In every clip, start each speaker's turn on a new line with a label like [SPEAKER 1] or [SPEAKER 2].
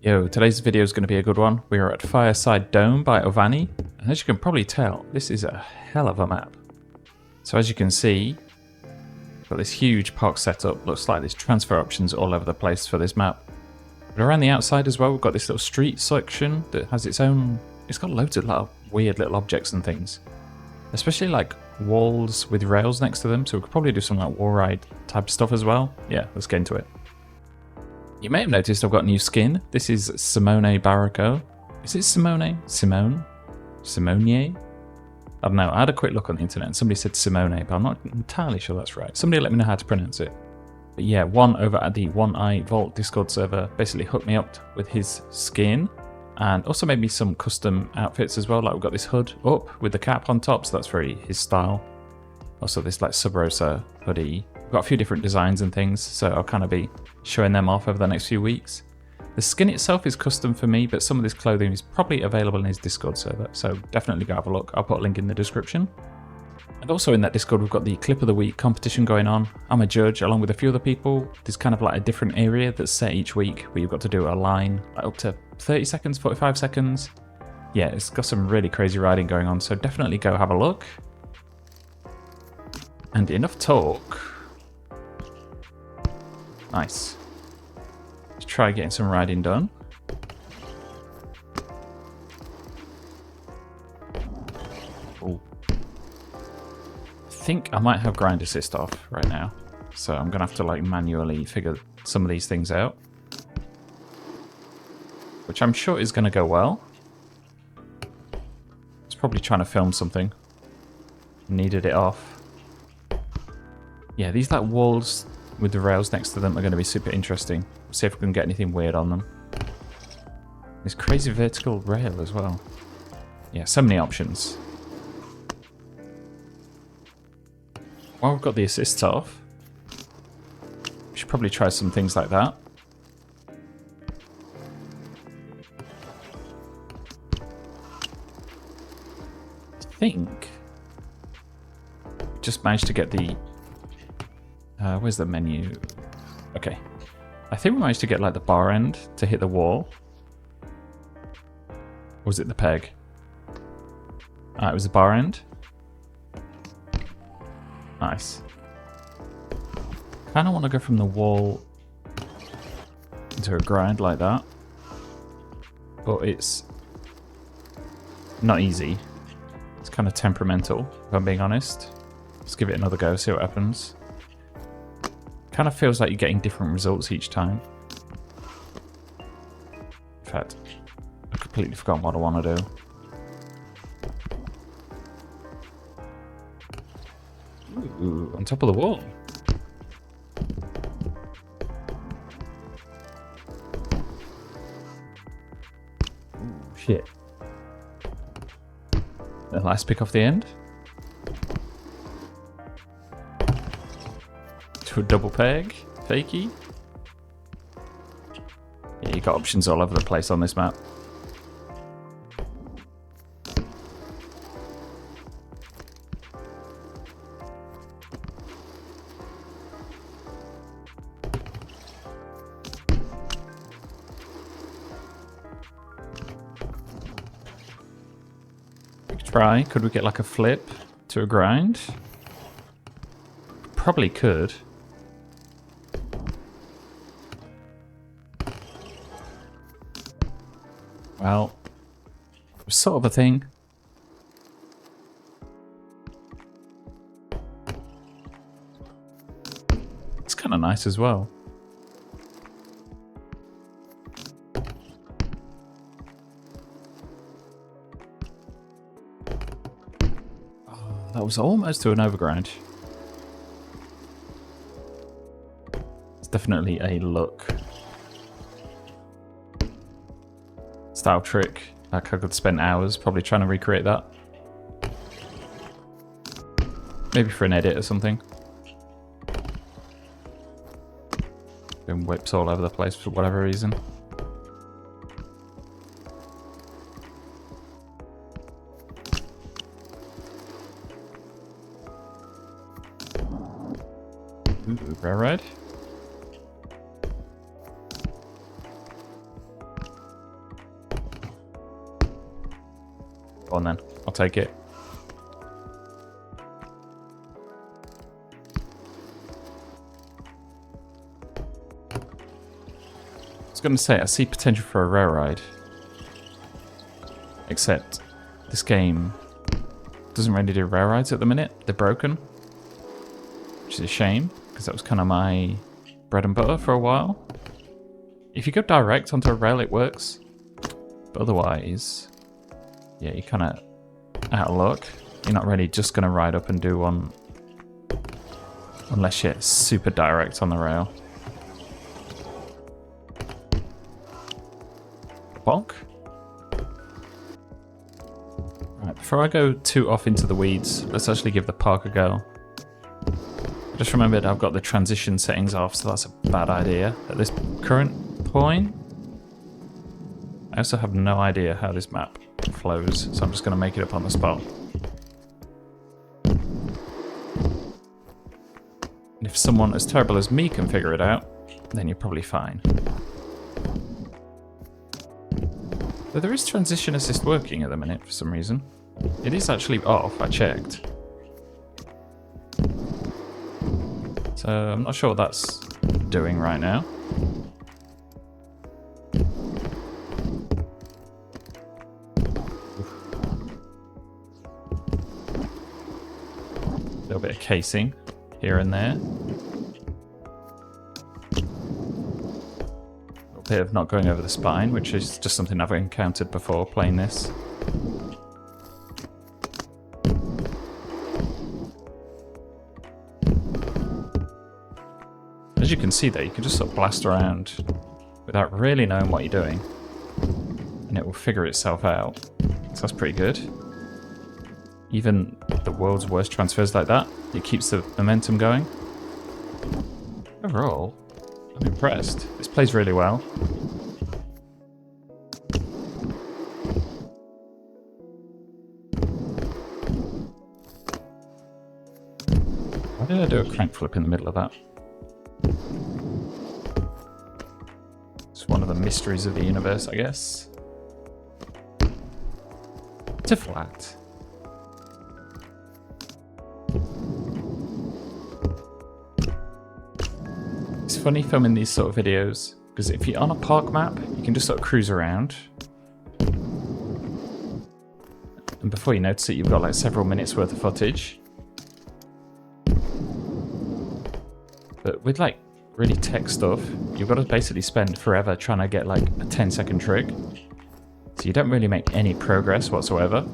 [SPEAKER 1] Yo, today's video is going to be a good one. We are at Fireside Dome by Ovanny, and as you can probably tell, this is a hell of a map. So as you can see, we've got this huge park setup. Looks like there's transfer options all over the place for this map. But around the outside as well, we've got this little street section that has its own... It's got loads of weird little objects and things. Especially like walls with rails next to them, so we could probably do some like wall ride type stuff as well. Yeah, let's get into it. You may have noticed I've got new skin. This is Simone Barraco. Is it Simone? Simone? Simonier? I don't know. I had a quick look on the internet and somebody said Simone, but I'm not entirely sure that's right. Somebody let me know how to pronounce it. But yeah, one over at the One Eye Vault Discord server basically hooked me up with his skin and also made me some custom outfits as well. Like we've got this hood up with the cap on top, so that's very his style. Also this like Sub Rosa hoodie. We've got a few different designs and things, so I'll kind of be showing them off over the next few weeks. The skin itself is custom for me, but some of this clothing is probably available in his Discord server, so definitely go have a look. I'll put a link in the description. And also in that Discord, we've got the Clip of the Week competition going on. I'm a judge along with a few other people. There's kind of like a different area that's set each week where you've got to do a line like up to 30 seconds, 45 seconds. Yeah, it's got some really crazy riding going on, so definitely go have a look. And enough talk. Nice. Let's try getting some riding done. Ooh. I think I might have grind assist off right now, so I'm gonna have to like manually figure some of these things out, which I'm sure is gonna go well. It's probably trying to film something. Needed it off. Yeah, these like walls with the rails next to them are going to be super interesting. See if we can get anything weird on them. This crazy vertical rail as well. Yeah, so many options. While we've got the assists off, we should probably try some things like that. I think just managed to get the... where's the menu? Okay. I think we managed to get like the bar end to hit the wall. Or was it the peg? It was the bar end. Nice. Kind of want to go from the wall into a grind like that. But it's not easy. It's kind of temperamental, if I'm being honest. Let's give it another go, see what happens. Kind of feels like you're getting different results each time. In fact, I completely forgot what I want to do. Ooh, on top of the wall. Ooh, shit. A nice pick off the end. To a double peg, fakey. Yeah, you got options all over the place on this map. We could try. Could we get like a flip to a grind? Probably could. Well, sort of a thing. It's kind of nice as well. Oh, that was almost to an overgrind. It's definitely a look. Style trick. Like I could spend hours probably trying to recreate that. Maybe for an edit or something. Doing whips all over the place for whatever reason. Ooh, railroad. Go on then, I'll take it. I was going to say, I see potential for a rail ride. Except, this game doesn't really do rail rides at the minute. They're broken. Which is a shame, because that was kind of my bread and butter for a while. If you go direct onto a rail, it works. But otherwise, yeah, you're kind of out of luck. You're not really just going to ride up and do one unless you're super direct on the rail. Bonk. Right, before I go too off into the weeds, let's actually give the park a go. I just remembered I've got the transition settings off, so that's a bad idea at this current point. I also have no idea how this map flows, so I'm just going to make it up on the spot. And if someone as terrible as me can figure it out, then you're probably fine. But there is transition assist working at the minute for some reason. It is actually off, I checked. So I'm not sure what that's doing right now. A little bit of casing here and there. A bit of not going over the spine, which is just something I've encountered before playing this. As you can see there, you can just sort of blast around without really knowing what you're doing, and it will figure itself out. So that's pretty good. Even the world's worst transfers like that, it keeps the momentum going. Overall, I'm impressed. This plays really well. Why did I do a crank flip in the middle of that? It's one of the mysteries of the universe, I guess. TekuFlat. It's funny filming these sort of videos, because if you're on a park map, you can just sort of cruise around. And before you notice it, you've got like several minutes worth of footage. But with like really tech stuff, you've got to basically spend forever trying to get like a 10-second trick. So you don't really make any progress whatsoever.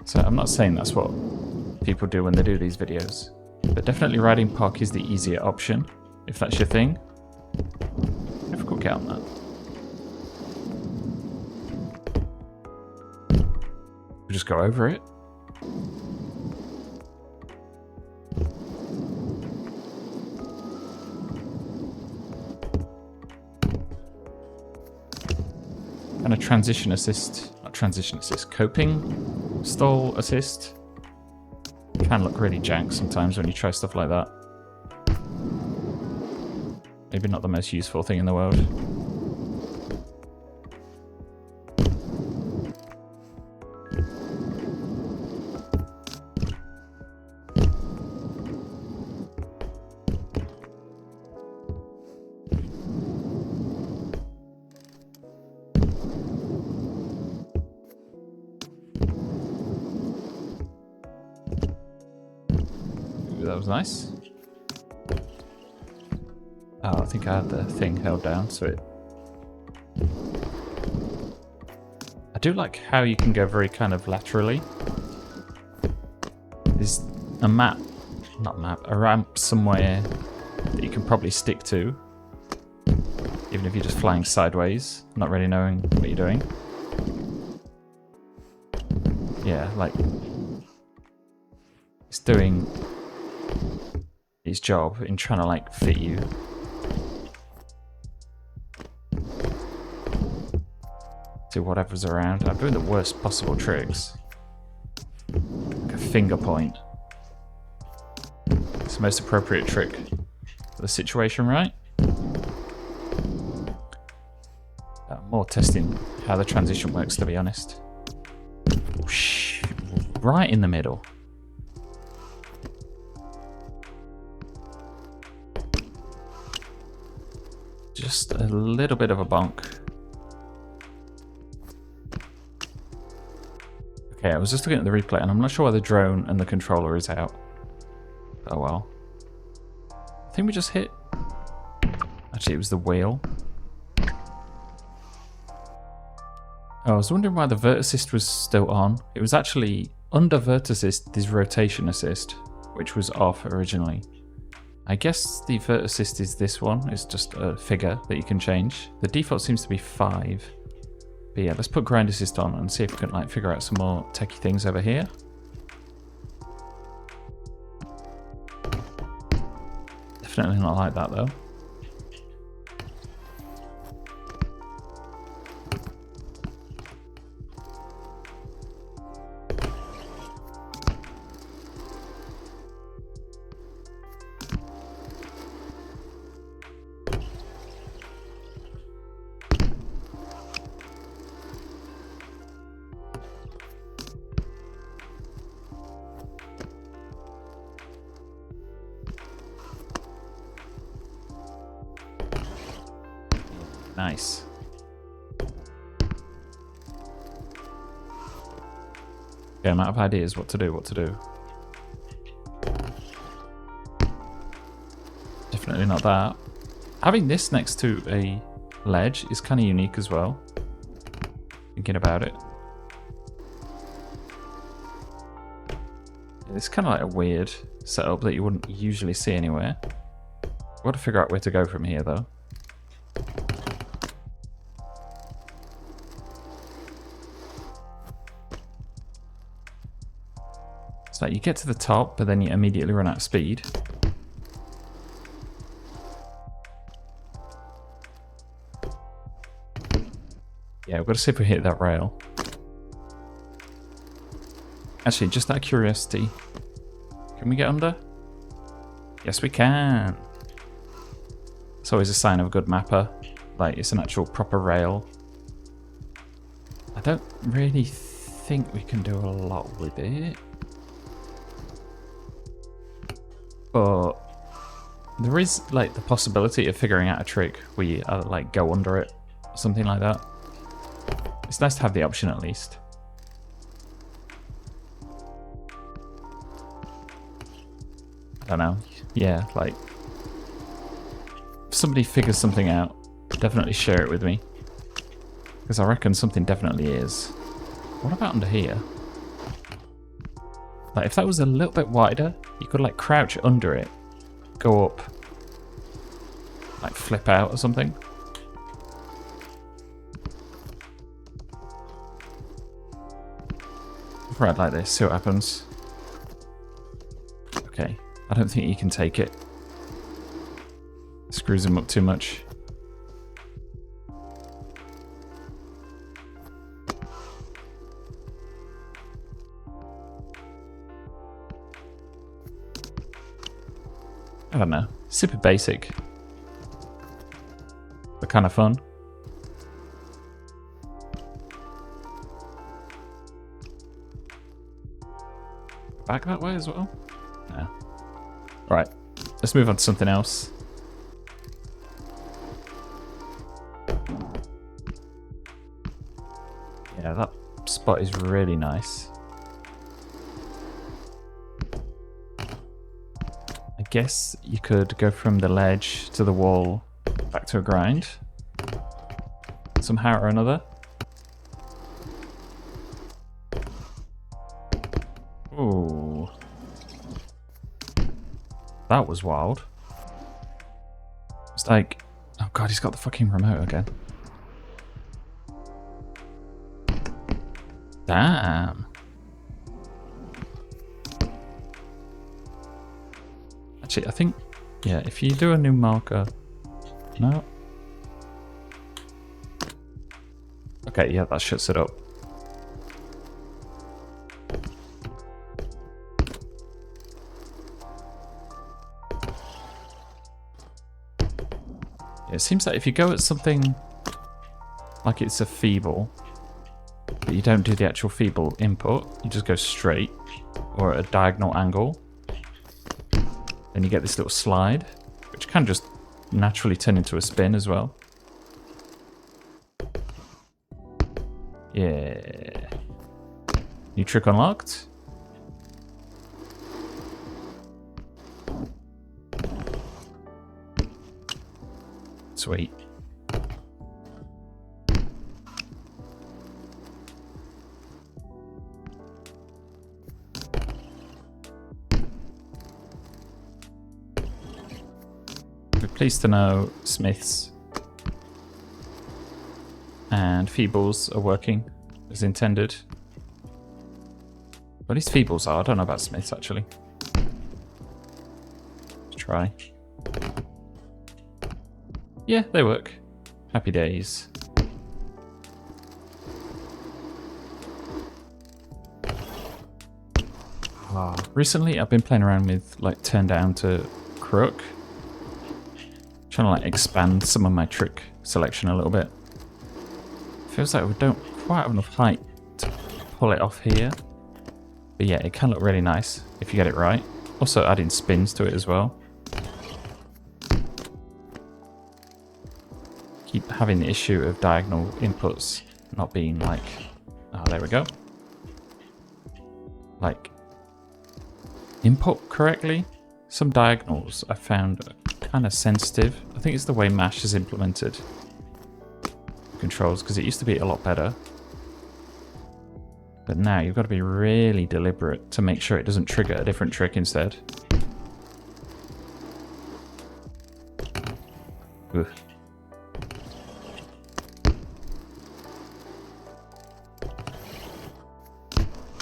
[SPEAKER 1] So I'm not saying that's what people do when they do these videos, but definitely riding park is the easier option, if that's your thing. Difficult get on that. We'll just go over it. And a transition assist, not transition assist, coping stall assist. Can look really jank sometimes when you try stuff like that. Maybe not the most useful thing in the world. That was nice. Oh, I think I had the thing held down, so it... I do like how you can go very kind of laterally. There's a map, not map, a ramp somewhere that you can probably stick to, even if you're just flying sideways, not really knowing what you're doing. Yeah, like... it's doing its job in trying to like fit you. To whatever's around. I'm doing the worst possible tricks. Like a finger point. It's the most appropriate trick for the situation, right? Oh, more testing how the transition works, to be honest. Whoosh, right in the middle. Just a little bit of a bonk. Okay, I was just looking at the replay and I'm not sure why the drone and the controller is out. Oh well. I think we just hit... Actually, it was the wheel. Oh, I was wondering why the vert assist was still on. It was actually under vert assist, there's rotation assist, which was off originally. I guess the vert assist is this one. It's just a figure that you can change. The default seems to be 5. But yeah, let's put grind assist on and see if we can like figure out some more techie things over here. Definitely not like that though. Nice. Okay, I'm out of ideas what to do. Definitely not that. Having this next to a ledge is kind of unique as well. Thinking about it. It's kind of like a weird setup that you wouldn't usually see anywhere. I've got to figure out where to go from here though. It's like you get to the top, but then you immediately run out of speed. Yeah, we've got to see if we hit that rail. Actually, just out of curiosity, can we get under? Yes, we can. It's always a sign of a good mapper. Like, it's an actual proper rail. I don't really think we can do a lot with it. But there is like the possibility of figuring out a trick where you like go under it, or something like that. It's nice to have the option at least. I don't know. Yeah, like if somebody figures something out, definitely share it with me, because I reckon something definitely is. What about under here? Like if that was a little bit wider, you could like crouch under it, go up, like flip out or something. Right, like this, see what happens. Okay, I don't think you can take it. Screws him up too much. I don't know. Super basic. But kind of fun. Back that way as well? No. Alright. Let's move on to something else. Yeah, that spot is really nice. I guess you could go from the ledge to the wall back to a grind. Somehow or another. Ooh. That was wild. It's like... Oh god, he's got the fucking remote again. Damn. Actually, I think... Yeah, if you do a new marker... No. Okay, yeah, that shuts it up. It seems that if you go at something like it's a feeble, but you don't do the actual feeble input. You just go straight or at a diagonal angle. Then you get this little slide, which can just naturally turn into a spin as well. Yeah. New trick unlocked. Sweet. We're pleased to know Smiths and Feebles are working as intended. But at least Feebles are. I don't know about Smiths actually. Let's try. Yeah, they work. Happy days. Recently I've been playing around with like turn down to crook. Trying to like expand some of my trick selection a little bit. Feels like we don't quite have enough height to pull it off here. But yeah, it can look really nice if you get it right. Also adding spins to it as well. Keep having the issue of diagonal inputs not being like, oh, there we go. Like, input correctly. Some diagonals I found are kind of sensitive. I think it's the way Mash is implemented controls, because it used to be a lot better. But now you've got to be really deliberate to make sure it doesn't trigger a different trick instead. Ugh.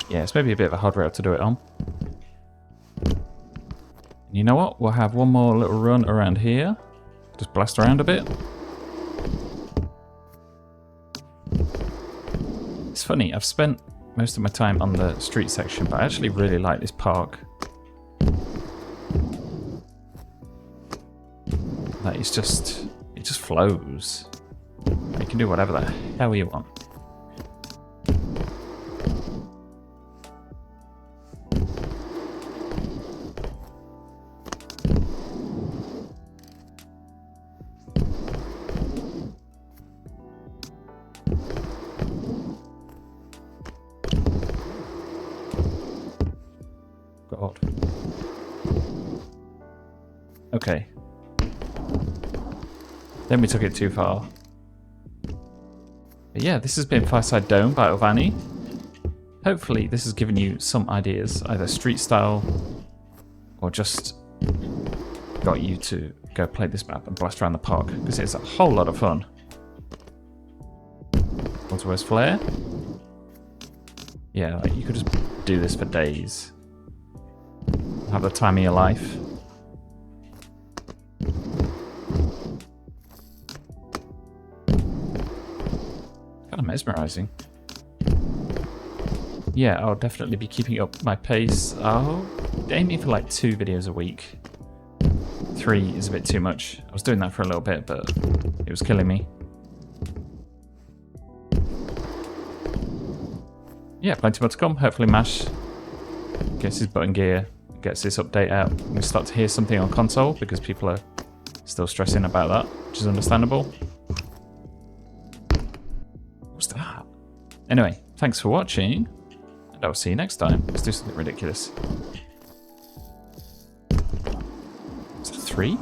[SPEAKER 1] Yeah, it's maybe a bit of a hard rail to do it on. And you know what? We'll have one more little run around here. Just blast around a bit. It's funny, I've spent most of my time on the street section, but I actually really like this park. Like, it just flows. You can do whatever the hell you want. God. Okay. Then we took it too far. But yeah, this has been Fireside Dome by Ovanny. Hopefully this has given you some ideas, either street style or just got you to go play this map and blast around the park, because it's a whole lot of fun. Wadsworth Flare. Yeah, like you could just do this for days. Have the time of your life. Kind of mesmerizing. Yeah, I'll definitely be keeping up my pace. I'll aiming for like 2 videos a week. 3 is a bit too much. I was doing that for a little bit, but it was killing me. Yeah, plenty more to come. Hopefully Mash gets his button gear, gets this update out, and we start to hear something on console, because people are still stressing about that, which is understandable. What's that? Anyway, thanks for watching, and I'll see you next time. Let's do something ridiculous. Is that 3?